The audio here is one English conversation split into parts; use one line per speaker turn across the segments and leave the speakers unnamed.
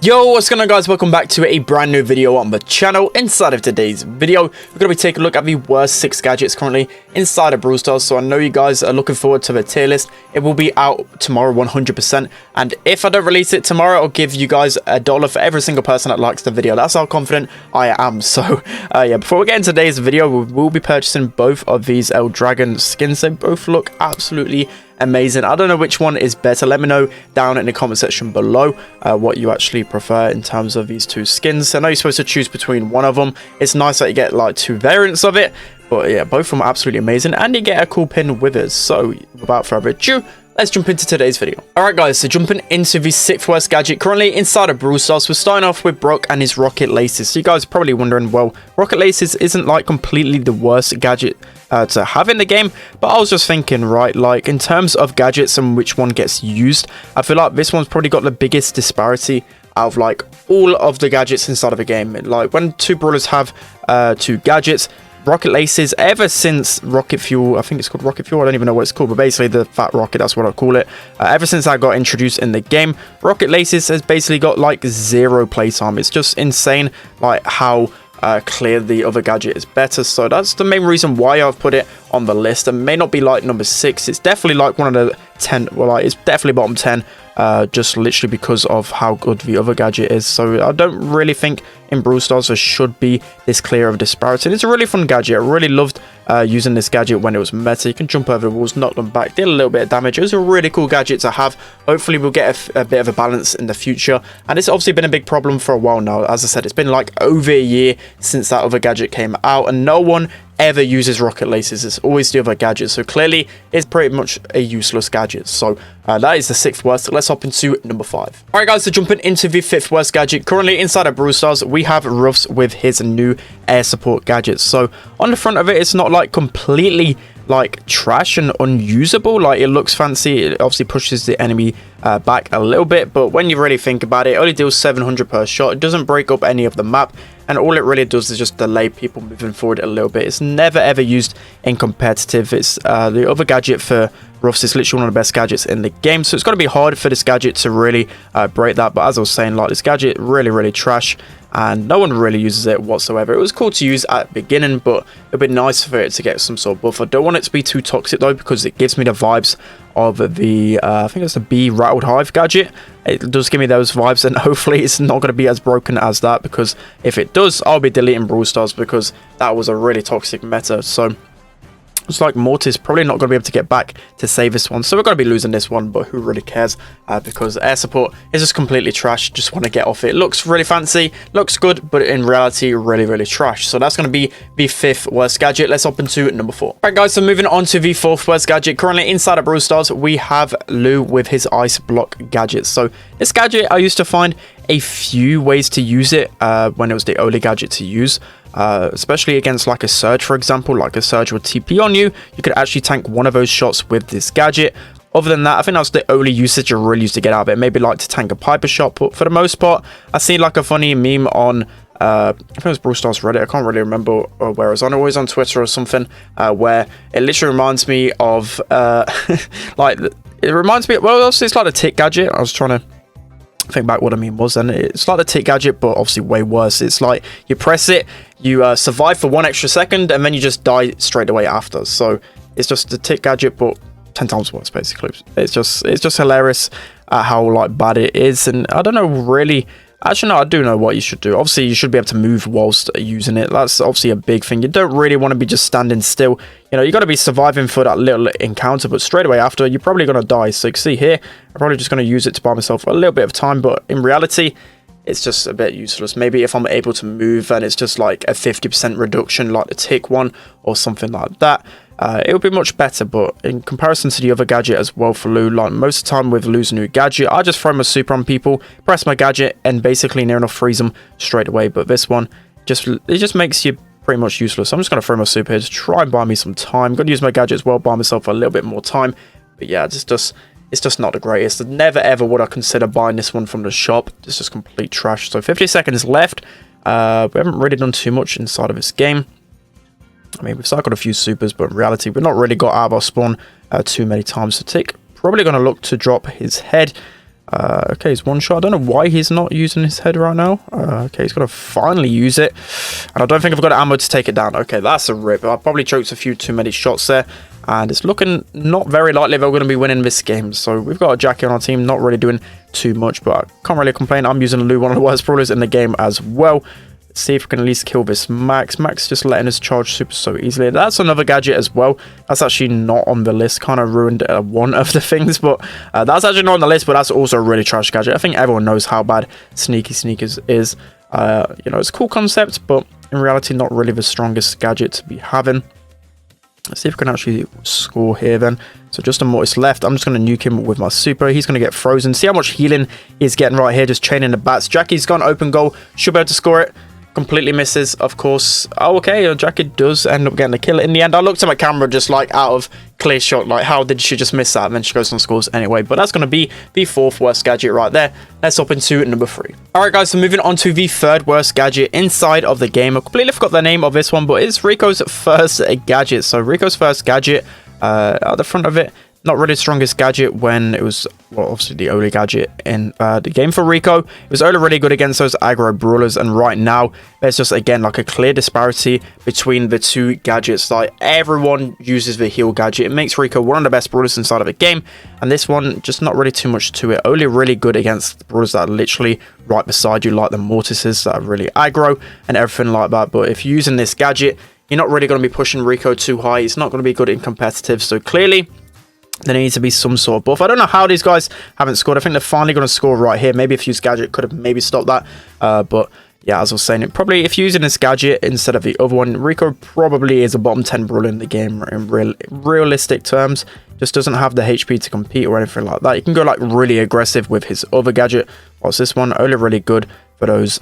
Yo, what's going on, guys? Welcome back to a brand new video on the channel. Inside of today's video, we're going to be taking a look at the worst 6 gadgets currently inside of Brawl Stars. So I know you guys are looking forward to the tier list. It will be out tomorrow 100%, and if I don't release it tomorrow, I'll give you guys $1 for every single person that likes the video. That's how confident I am. So yeah, before we get into today's video, we will be purchasing both of these El Dragon skins. They both look absolutely amazing. I don't know which one is better. Let me know down in the comment section below what you actually prefer in terms of these two skins. I know you're supposed to choose between one of them. It's nice that you get like 2 variants of it, but yeah, both of them are absolutely amazing, and you get a cool pin with it. So without further ado, let's jump into today's video. Alright guys, so jumping into the 6th worst gadget currently inside of Brawl Stars, we're starting off with Brock and his Rocket Laces. So you guys are probably wondering, well, Rocket Laces isn't like completely the worst gadget to have in the game, but I was just thinking, right, like in terms of gadgets and which one gets used, I feel like this one's probably got the biggest disparity out of like all of the gadgets inside of a game. Like when 2 brawlers have 2 gadgets, Rocket Laces, ever since Rocket Fuel, I think it's called Rocket Fuel, I don't even know what it's called, but basically the Fat Rocket, that's what I call it. Ever since that got introduced in the game, Rocket Laces has basically got like 0 playtime. It's just insane like how clear the other gadget is better. So that's the main reason why I've put it on the list. It may not be like number 6, it's definitely like one of the 10, well, like it's definitely bottom 10, just literally because of how good the other gadget is. So I don't really think in Brawl Stars there should be this clear of disparity. And it's a really fun gadget. I really loved using this gadget when it was meta. You can jump over the walls, knock them back, deal a little bit of damage. It was a really cool gadget to have. Hopefully we'll get a bit of a balance in the future, and it's obviously been a big problem for a while now. As I said, it's been like over a year since that other gadget came out, and no one ever uses Rocket Laces. It's always the other gadget, so clearly it's pretty much a useless gadget. So that is the 6th worst. Let's hop into number 5. Alright guys, so jumping into the 5th worst gadget currently inside of Brawl Stars, we have Ruffs with his new air support gadgets. So on the front of it, it's not like completely like trash and unusable. Like it looks fancy, it obviously pushes the enemy back a little bit, but when you really think about it, it only deals 700 per shot. It doesn't break up any of the map, and all it really does is just delay people moving forward a little bit. It's never ever used in competitive. It's the other gadget for Ruffs is literally one of the best gadgets in the game, so it's going to be hard for this gadget to really break that. But as I was saying, like this gadget really trash, and no one really uses it whatsoever. It was cool to use at the beginning, but it'd be nice for it to get some sort of buff. I don't want it to be too toxic though, because it gives me the vibes of the I think it's the Bee Rattled Hive gadget. It does give me those vibes, and hopefully it's not going to be as broken as that, because if it does, I'll be deleting Brawl Stars, because that was a really toxic meta. So it's like Mortis probably not going to be able to get back to save this one, so we're going to be losing this one, but who really cares, because air support is just completely trash. Just want to get off it. It looks really fancy, looks good, but in reality really trash. So that's going to be the 5th worst gadget. Let's hop into number 4. Alright guys, so moving on to the 4th worst gadget currently inside of Brawl Stars, we have Lou with his ice block gadget. So this gadget, I used to find a few ways to use it when it was the only gadget to use, especially against like a Surge, for example. Like a Surge would TP on you, you could actually tank one of those shots with this gadget. Other than that, I think that's the only usage I really used to get out of it. Maybe like to tank a Piper shot, but for the most part, I seen like a funny meme on I think it was Brawl Stars Reddit, I can't really remember where it was on, always on Twitter or something, where it literally reminds me of like it reminds me, well, obviously it's like a tick gadget. I was trying to think back what I mean was, and it's like the tick gadget, but obviously way worse. It's like you press it, you survive for 1 extra second, and then you just die straight away after. So it's just the tick gadget, but 10 times worse basically. It's just hilarious how like bad it is. And I don't know really, actually no, I do know what you should do. Obviously you should be able to move whilst using it. That's obviously a big thing. You don't really want to be just standing still. You know, you got to be surviving for that little encounter, but straight away after, you're probably going to die. So you can see here, I'm probably just going to use it to buy myself a little bit of time, but in reality, it's just a bit useless. Maybe if I'm able to move and it's just like a 50% reduction like the tick one or something like that, it would be much better. But in comparison to the other gadget as well for Lou, like most of the time with Lou's new gadget, I just throw my super on people, press my gadget, and basically near enough freeze them straight away. But this one, it just makes you pretty much useless. So I'm just going to throw my super here to try and buy me some time. I'm going to use my gadget as well, buy myself a little bit more time. But yeah, it's just not the greatest. Never ever would I consider buying this one from the shop. It's just complete trash. So 50 seconds left. We haven't really done too much inside of this game. I mean, we've cycled a few supers, but in reality, we've not really got out of our spawn too many times. So Tick probably going to look to drop his head. Okay, he's one shot. I don't know why he's not using his head right now. Okay, he's got to finally use it. And I don't think I've got ammo to take it down. Okay, that's a rip. I probably choked a few too many shots there. And it's looking not very likely we're going to be winning this game. So we've got a Jackie on our team, not really doing too much. But I can't really complain. I'm using Lou, one of the worst brawlers in the game as well. Let's see if we can at least kill this Max. Max just letting us charge super so easily. That's another gadget as well. That's actually not on the list. Kind of ruined one of the things, but that's actually not on the list, but that's also a really trash gadget. I think everyone knows how bad Sneaky Sneakers is. You know, it's a cool concept, but in reality, not really the strongest gadget to be having. Let's see if we can actually score here then. So just a Mortis left. I'm just going to nuke him with my super. He's going to get frozen. See how much healing he's getting right here, just chaining the bats. Jackie's got an open goal. Should be able to score it. Completely misses, of course. Oh, okay, Jackie does end up getting the kill in the end. I looked at my camera just like out of clear shot, like how did she just miss that? And then she goes on scores anyway. But that's going to be the 4th worst gadget right there. Let's hop into number 3. Alright guys, so moving on to the 3rd worst gadget inside of the game. I completely forgot the name of this one, but it's Rico's first gadget. So Rico's first gadget, at the front of it, not really the strongest gadget when it was, well, obviously the only gadget in the game for Rico. It was only really good against those aggro brawlers, and right now there's just, again, like a clear disparity between the two gadgets. Like, everyone uses the heal gadget. It makes Rico one of the best brawlers inside of the game, and this one, just not really too much to it. Only really good against the brawlers that are literally right beside you, like the Mortises that are really aggro and everything like that. But if you're using this gadget, you're not really going to be pushing Rico too high. It's not going to be good in competitive, so clearly there needs to be some sort of buff. I don't know how these guys haven't scored. I think they're finally going to score right here. Maybe if you use gadget, could have maybe stopped that. But yeah, as I was saying, probably if you're using this gadget instead of the other one, Rico probably is a bottom 10 brawler in the game in realistic terms. Just doesn't have the HP to compete or anything like that. You can go like really aggressive with his other gadget. Whilst this one, only really good for those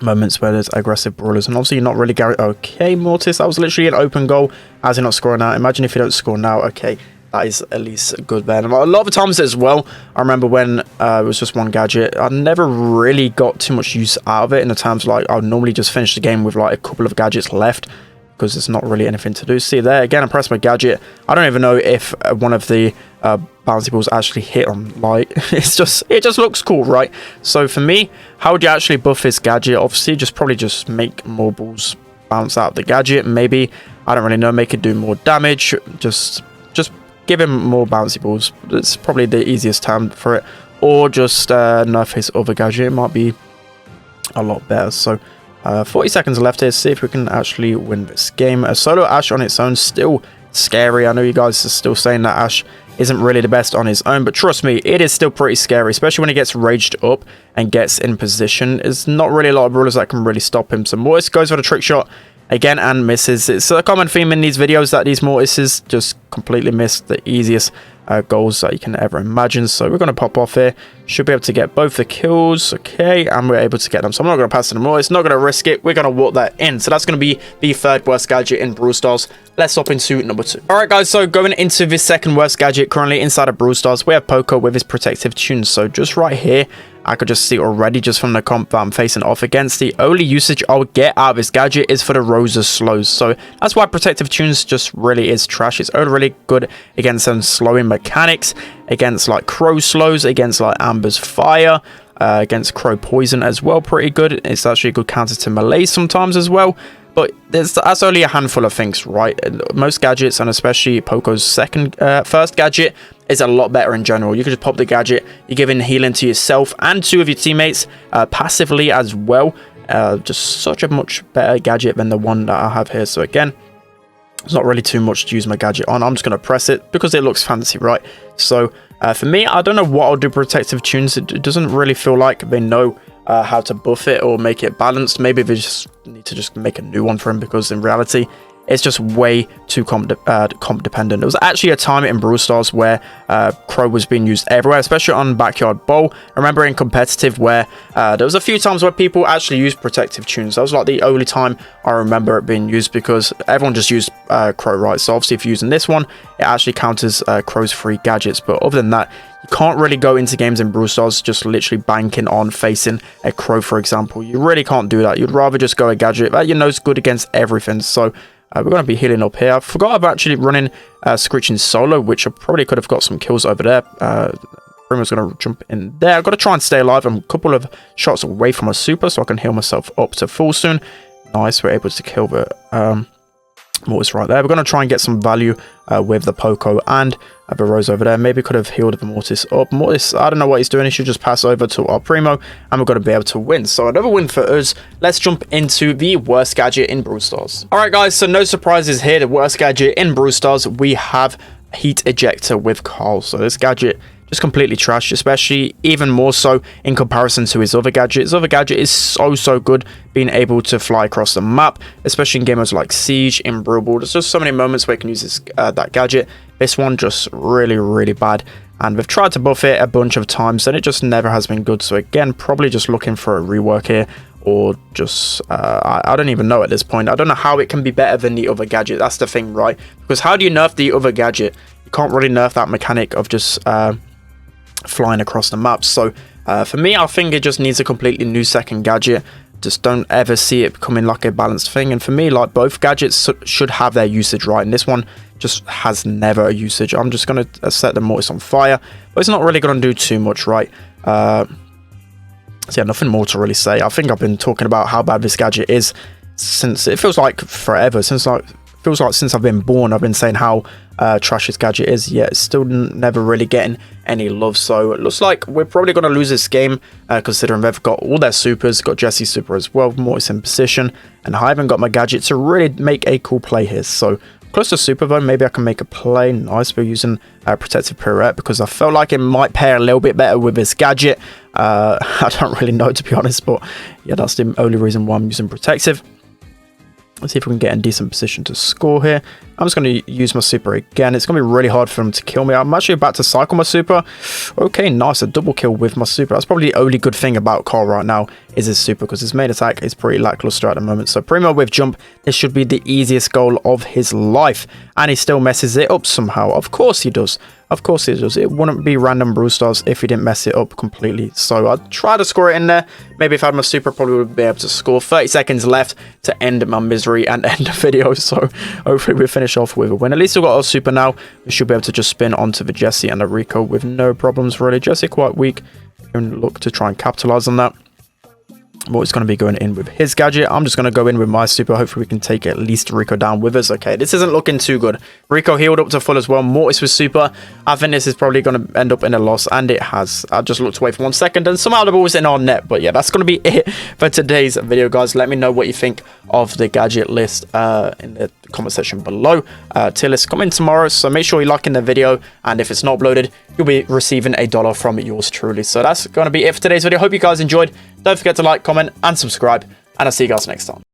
moments where there's aggressive brawlers. And obviously you're not really okay, Mortis, that was literally an open goal. As you're not scoring now, imagine if you don't score now. Okay, that is at least good there. And a lot of the times as well, I remember when it was just one gadget, I never really got too much use out of it, in the times like I would normally just finish the game with like a couple of gadgets left, because there's not really anything to do. See there, again, I press my gadget. I don't even know if one of the bouncy balls actually hit on light. It just looks cool, right? So for me, how would you actually buff this gadget? Obviously, probably just make more balls bounce out of the gadget. Maybe, I don't really know, make it do more damage. Just give him more bouncy balls. It's probably the easiest term for it. Or just nerf his other gadget. It might be a lot better. So 40 seconds left here. See if we can actually win this game. A solo Ash on its own, still scary. I know you guys are still saying that Ash isn't really the best on his own, but trust me, it is still pretty scary, especially when he gets raged up and gets in position. There's not really a lot of brawlers that can really stop him. So Mortis goes for the trick shot again and misses. It's a common theme in these videos that these Mortises just completely miss the easiest goals that you can ever imagine. So we're going to pop off here. Should be able to get both the kills. Okay, and we're able to get them. So I'm not going to pass it anymore. It's not going to risk it. We're going to walk that in. So that's going to be the 3rd worst gadget in Brawl Stars. Let's hop into number 2. Alright guys, so going into this 2nd worst gadget currently inside of Brawl Stars, we have Poco with his protective tunes. So just right here, I could just see already just from the comp that I'm facing off against, the only usage I'll get out of this gadget is for the Rosa slows. So that's why protective tunes just really is trash. It's only really good against some slowing mechanics, against like Crow slows, against like Amber's fire, against Crow poison as well, pretty good. It's actually a good counter to melee sometimes as well. But that's only a handful of things, right? Most gadgets, and especially Poco's first gadget, is a lot better in general. You can just pop the gadget, you're giving healing to yourself and 2 of your teammates passively as well. Just such a much better gadget than the one that I have here. So again, there's not really too much to use my gadget on. I'm just going to press it because it looks fancy, right? So for me, I don't know what I'll do protective tunes. It doesn't really feel like they know how to buff it or make it balanced. Maybe they just need to just make a new one for him, because in reality, it's just way too comp dependent. There was actually a time in Brawl Stars where Crow was being used everywhere, especially on Backyard Bowl. I remember in competitive where there was a few times where people actually used protective tunes. That was like the only time I remember it being used, because everyone just used Crow, right? So obviously if you're using this one, it actually counters Crow's free gadgets. But other than that, you can't really go into games in Brawl Stars just literally banking on facing a Crow, for example. You really can't do that. You'd rather just go a gadget that you know is good against everything. So we're going to be healing up here. I forgot about actually running Screeching solo, which I probably could have got some kills over there. Primo's going to jump in there. I've got to try and stay alive. I'm a couple of shots away from a super, so I can heal myself up to full soon. Nice, we're able to kill the Mortis right there. We're going to try and get some value with the Poco and the Rose over there. Maybe could have healed the Mortis up. Mortis, I don't know what he's doing. He should just pass over to our Primo, and we're going to be able to win. So another win for us. Let's jump into the worst gadget in Brawl Stars. All right, guys, so no surprises here. The worst gadget in Brawl Stars, we have Heat Ejector with Carl. So this gadget just completely trash, especially even more so in comparison to his other gadget. His other gadget is so good, being able to fly across the map, especially in games like Siege, in Brawl. There's just so many moments where you can use this that gadget. This one just really bad, and we've tried to buff it a bunch of times and it just never has been good. So again, probably just looking for a rework here, or just I don't even know at this point. I don't know how it can be better than the other gadget. That's the thing, right? Because how do you nerf the other gadget? You can't really nerf that mechanic of just flying across the map. So for me, I think it just needs a completely new second gadget. Just don't ever see it becoming like a balanced thing. And for me, like, both gadgets should have their usage, right? And this one just has never a usage. I'm just going to set the Mortis on fire, but it's not really going to do too much, right? So yeah, nothing more to really say. I think I've been talking about how bad this gadget is since it feels like forever. Since I've been born, I've been saying how trash this gadget is. Yeah, it's still never really getting any love. So it looks like we're probably going to lose this game, considering they've got all their supers, got Jesse's super as well, Mortis in position, and I haven't got my gadget to really make a cool play here. So close to super though, maybe I can make a play. Nice, we're using protective pirouette because I felt like it might pair a little bit better with this gadget. I don't really know, to be honest, but yeah, that's the only reason why I'm using protective. Let's see if we can get in decent position to score here. I'm just going to use my super again. It's going to be really hard for him to kill me. I'm actually about to cycle my super. Okay, nice. A double kill with my super. That's probably the only good thing about Carl right now is his super, because his main attack is pretty lackluster at the moment. So Primo with jump, this should be the easiest goal of his life. And he still messes it up somehow. Of course he does. Of course he does. It wouldn't be random Brawl Stars if he didn't mess it up completely. So I'd try to score it in there. Maybe if I had my super, probably would be able to score. 30 seconds left to end my misery and end the video. So hopefully we'll finish off with a win. At least we've got our super now. We should be able to just spin onto the Jesse and the Rico with no problems really. Jesse quite weak. And look to try and capitalize on that. Mortis going to be going in with his gadget. I'm just going to go in with my super. Hopefully we can take at least Rico down with us. Okay, this isn't looking too good. Rico healed up to full as well. Mortis with super. I think this is probably going to end up in a loss, and it has. I just looked away for 1 second and somehow the ball was in our net. But yeah, that's going to be it for today's video, guys. Let me know what you think of the gadget list in the comment section below. Tier list coming tomorrow, so make sure you're liking the video, and if it's not uploaded, you'll be receiving $1 from yours truly. So that's going to be it for today's video. Hope you guys enjoyed. Don't forget to like, comment, and subscribe, and I'll see you guys next time.